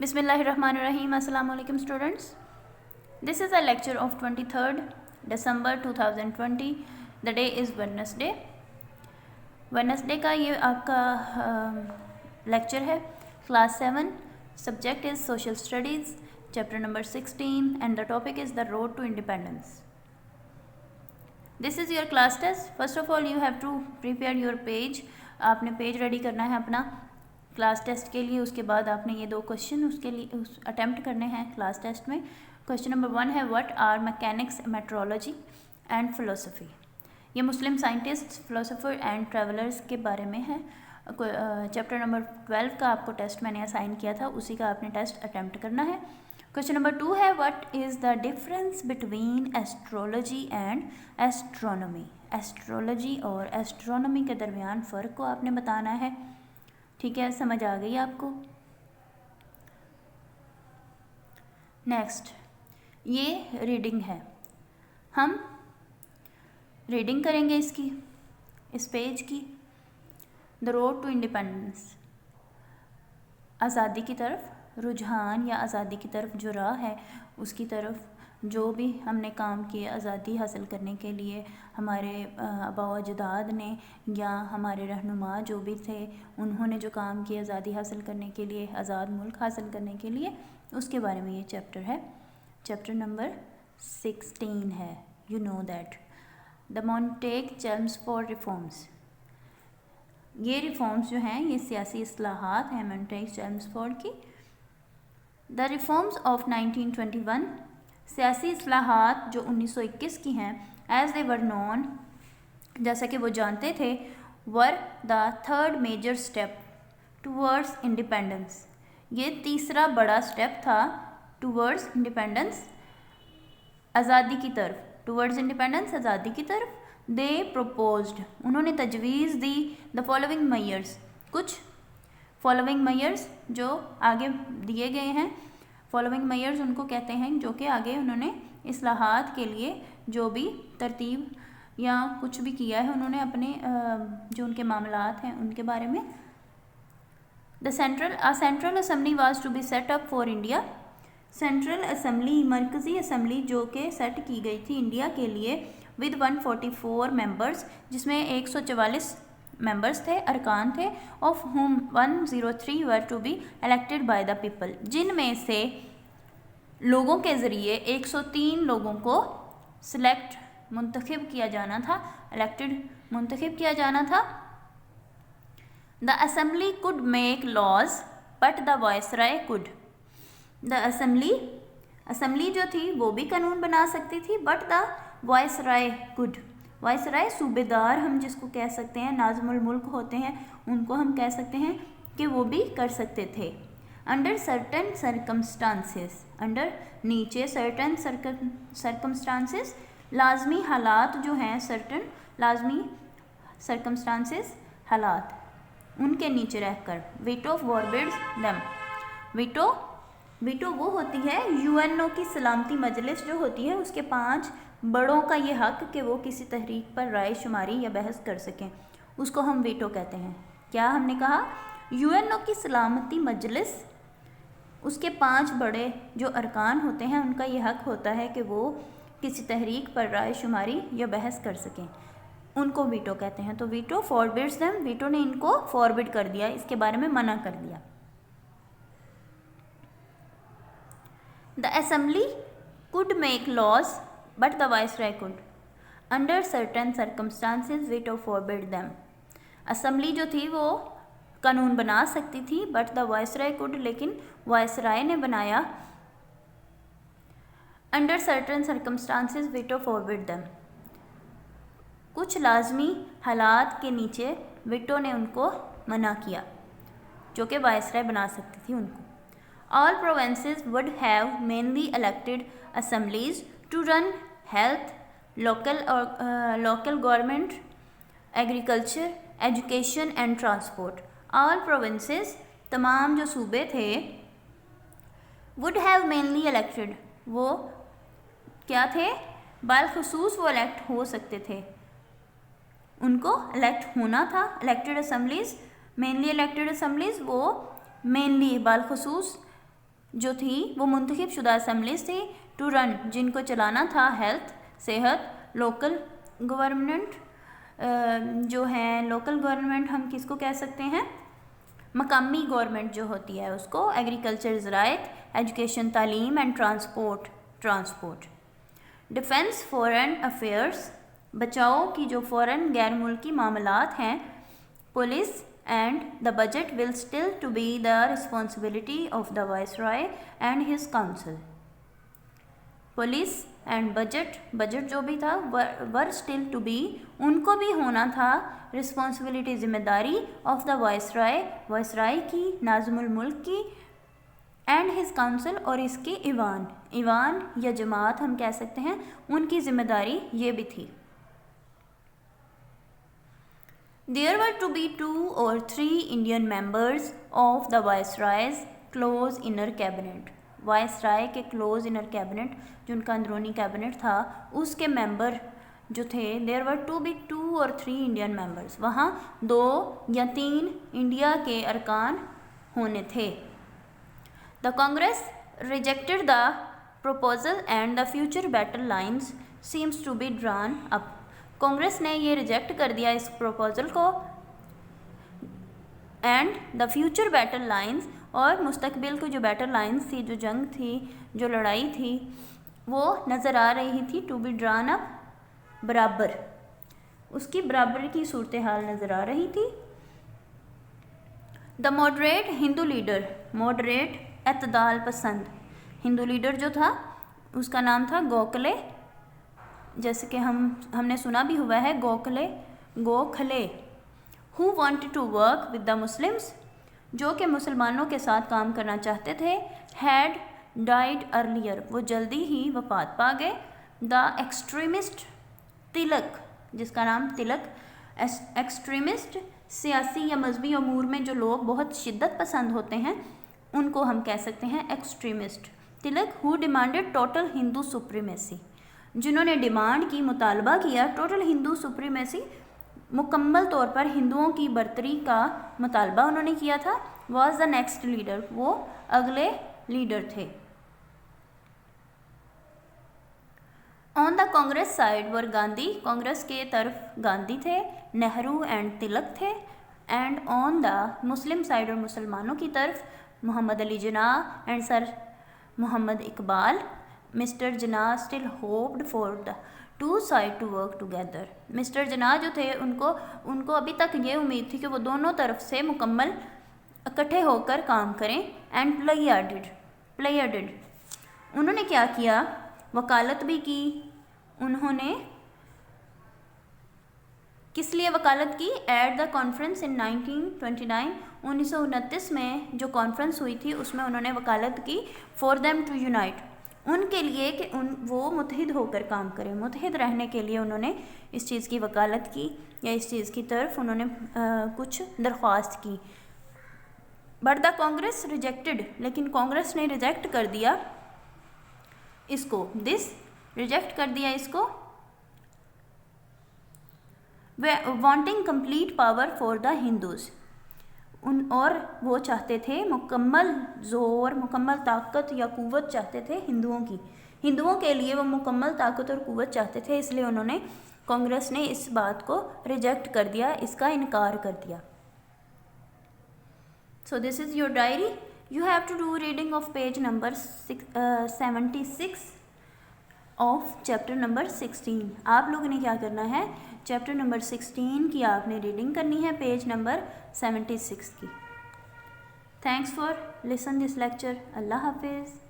Bismillahirrahmanirrahim. Assalamu alaikum students. This is a lecture of 23rd December 2020. The day is Wednesday. Wednesday का ये आपका lecture है class 7. Subject is social studies, chapter number 16, and the topic is the road to independence. This is your class test. First of all, you have to prepare your page. आपने page ready करना है अपना class test के लिए. उसके बाद आपने ये 2 क्वेश्चन उसके लिए अटैम्प्ट करने हैं क्लास टेस्ट में. क्वेश्चन नंबर 1 है what are mechanics, metrology and philosophy. ये Muslim scientist, philosopher and travellers के बारे में है. चैप्टर नंबर 12 का आपको टेस्ट मैंने असाइन किया था, उसी का आपने टेस्ट अटैम्प्ट करना है. क्वेश्चन नंबर 2 है what is the difference between astrology and astronomy. Astrology और एस्ट्रोनॉमी के दरमियान फ़र्क को आपने बताना है. ठीक है, समझ आ गई आपको. नेक्स्ट, ये रीडिंग है. हम रीडिंग करेंगे इसकी, इस पेज की. द रोड टू इंडिपेंडेंस, आज़ादी की तरफ रुझान या आज़ादी की तरफ जो राह है उसकी तरफ जो भी हमने काम किए आज़ादी हासिल करने के लिए, हमारे आबा व अजदाद ने या हमारे रहनुमा जो भी थे उन्होंने जो काम किए आज़ादी हासिल करने के लिए, आज़ाद मुल्क हासिल करने के लिए, उसके बारे में ये चैप्टर है. चैप्टर नंबर 16 है. You know that the Montagu Chelmsford reforms. ये रिफॉर्म्स जो हैं ये सियासी इस्लाहात हैं मॉन्टेग-चेम्सफोर्ड की. द रिफॉर्म्स ऑफ 1921, सियासी इस्लाहात जो 1921 की हैं, एज दे वर नोन, जैसा कि वो जानते थे, were the third major step towards independence. ये तीसरा बड़ा स्टेप था टूवर्ड्स इंडिपेंडेंस, आज़ादी की तरफ. टूवर्ड्स इंडिपेंडेंस, आज़ादी की तरफ. दे प्रोपोज्ड, उन्होंने तजवीज़ दी द फॉलोइंग मेजर्स, कुछ फॉलोइंग मेजर्स जो आगे दिए गए हैं. फॉलोइंग मेजर्स उनको कहते हैं जो कि आगे उन्होंने इस्लाहात के लिए जो भी तरतीब या कुछ भी किया है उन्होंने अपने जो उनके मामलात हैं उनके बारे में. The central assembly was to be set up for India. Central assembly, मरकज़ी असम्बली जो कि सेट की गई थी इंडिया के लिए विद 144 मेंबर्स, जिसमें 144 मेंबर्स थे, अरकान थे. Of whom 103 were to be elected by the people, जिनमें से लोगों के ज़रिए 103 लोगों को सिलेक्ट मुंतखब किया जाना था, इलेक्टेड मुंतखब किया जाना था. The assembly could make laws but the viceroy could. The assembly जो थी वो भी कानून बना सकती थी, but the viceroy could. Viceroy सूबेदार हम जिसको कह सकते हैं, नाज़िमुल मुल्क होते हैं, उनको हम कह सकते हैं कि वो भी कर सकते थे. अंडर सर्टन सर्कमस्टांसेस, अंडर नीचे सर्टन सर्कमस्टांसेस, लाजमी हालात जो हैं, सर्टन लाजमी सर्कमस्टांसेस हालात, उनके नीचे रहकर. Veto forbids them. वीटो वो होती है यूएनओ की सलामती मजलिस जो होती है, उसके 5 बड़ों का ये हक कि वो किसी तहरीक पर राय शुमारी या बहस कर सकें, उसको हम वीटो कहते हैं. क्या हमने कहा? यूएनओ की सलामती मजलिस, उसके 5 बड़े जो अरकान होते हैं उनका ये हक होता है कि वो किसी तहरीक पर राय शुमारी या बहस कर सकें, उनको वीटो कहते हैं. तो वीटो फॉरबिड्स देम, वीटो ने इनको फॉरबिड कर दिया, इसके बारे में मना कर दिया. The assembly could make laws but the viceroy could. Under certain circumstances veto forbid them. Assembly जो थी वो कानून बना सकती थी, बट द वायसराय कुड, लेकिन वायसराय ने बनाया. Under certain circumstances veto forbid them, कुछ लाजमी हालात के नीचे वीटो ने उनको मना किया जो कि वायसराय बना सकती थी उनको. All provinces would have mainly elected assemblies to run health, local government, agriculture, education and transport. All provinces, तमाम जो सूबे थे, would have mainly elected, वो क्या थे? बालखसूस वो इलेक्ट हो सकते थे, उनको इलेक्ट होना था. Elected assemblies, mainly elected assemblies वो मेनली बालखसूस जो थी वो मुंतखब शुदा असम्बलीज थी टू रन, जिनको चलाना था हेल्थ, सेहत, लोकल गवर्नमेंट, जो है लोकल गवर्नमेंट हम किसको कह सकते हैं, मकामी गवर्नमेंट जो होती है उसको, एग्रीकल्चर ज़राअत, एजुकेशन तालीम and transport. Defence foreign affairs, बचाओ की जो फ़ौरन गैर मुल्की मामलात हैं, police and the budget will still to be the responsibility of the viceroy and his council. Police and budget जो भी था वर स्टिल टू बी, उनको भी होना था रिस्पॉन्सिबिलिटी, जिम्मेदारी ऑफ द वाइसरॉय की, नाज़िमुल मुल्क की, एंड हिज काउंसिल और इसकी ईवान या जमात हम कह सकते हैं, उनकी जिम्मेदारी ये भी थी। There were to be 2 or 3 Indian members of the Viceroy's close inner cabinet. Viceroy के क्लोज इनर कैबिनेट, जो उनका अंदरूनी कैबिनेट था, उसके मेंबर जो थे, there were to be 2 or 3 Indian members, वहाँ 2 या 3 इंडिया के अरकान होने थे। The Congress rejected the proposal and the future battle lines seems to be drawn up. Congress ने ये रिजेक्ट कर दिया इस प्रपोजल को, and the future battle lines, और मुस्तकबिल को जो बैटल लाइन्स थी, जो जंग थी, जो लड़ाई थी, वो नज़र आ रही थी टू बी ड्रान अप, बराबर, उसकी बराबर की सूरत हाल नज़र आ रही थी। The moderate Hindu leader, moderate एतदाल पसंद हिंदू लीडर जो था उसका नाम था गोखले, जैसे कि हमने सुना भी हुआ है Gokhale, who wanted to work with the Muslims, जो कि मुसलमानों के साथ काम करना चाहते थे, हैड डाइड अर्लियर, वो जल्दी ही वफात पा गए। द एक्सट्रीमिस्ट तिलक, जिसका नाम तिलक, एक्सट्रीमिस्ट सियासी या मजहबी अमूर में जो लोग बहुत शिद्दत पसंद होते हैं उनको हम कह सकते हैं extremist. Tilak who demanded total Hindu supremacy, जिन्होंने डिमांड की, मुतालबा किया टोटल हिंदू सुप्रीमेसी, मुकम्मल तौर पर हिंदुओं की बरतरी का मुतालबा उन्होंने किया था। वॉज द नेक्स्ट लीडर, वो अगले लीडर थे। On the Congress side were Gandhi, Congress के तरफ गांधी थे, नेहरू एंड तिलक थे, and on the Muslim side और मुसलमानों की तरफ Mohammad Ali Jinnah and sir Mohammad Iqbal. Mister Jinnah still hoped for the two side to work together, mister Jinnah जो थे उनको अभी तक ये उम्मीद थी कि वो दोनों तरफ से मुकम्मल इकट्ठे होकर काम करें। एंड प्लेयर्डेड, उन्होंने क्या किया, वकालत भी की। उन्होंने किस लिए वकालत की, एट द कॉन्फ्रेंस इन 1929, 1929 में जो कॉन्फ्रेंस हुई थी उसमें उन्होंने वकालत की, फॉर देम टू यूनाइट, उनके लिए कि वो मुत्तहिद होकर काम करें, मुत्तहिद रहने के लिए उन्होंने इस चीज़ की वकालत की या इस चीज़ की तरफ उन्होंने कुछ दरख्वास्त की। बट द कांग्रेस रिजेक्टेड, लेकिन कांग्रेस ने रिजेक्ट कर दिया इसको, रिजेक्ट कर दिया इसको, wanting complete power for the Hindus, और वो चाहते थे मुकम्मल ज़ोर, मुकम्मल ताकत या क़ुव्वत चाहते थे हिंदुओं की, हिंदुओं के लिए वो मुकम्मल ताकत और क़ुव्वत चाहते थे, इसलिए उन्होंने, कांग्रेस ने इस बात को रिजेक्ट कर दिया, इसका इनकार कर दिया। So this is your diary, you have to do reading of page number 76 of chapter number 16। आप लोगों ने क्या करना है, चैप्टर नंबर 16 की आपने रीडिंग करनी है, पेज नंबर 76 की। Thanks for listen this lecture. अल्लाह हाफिज़।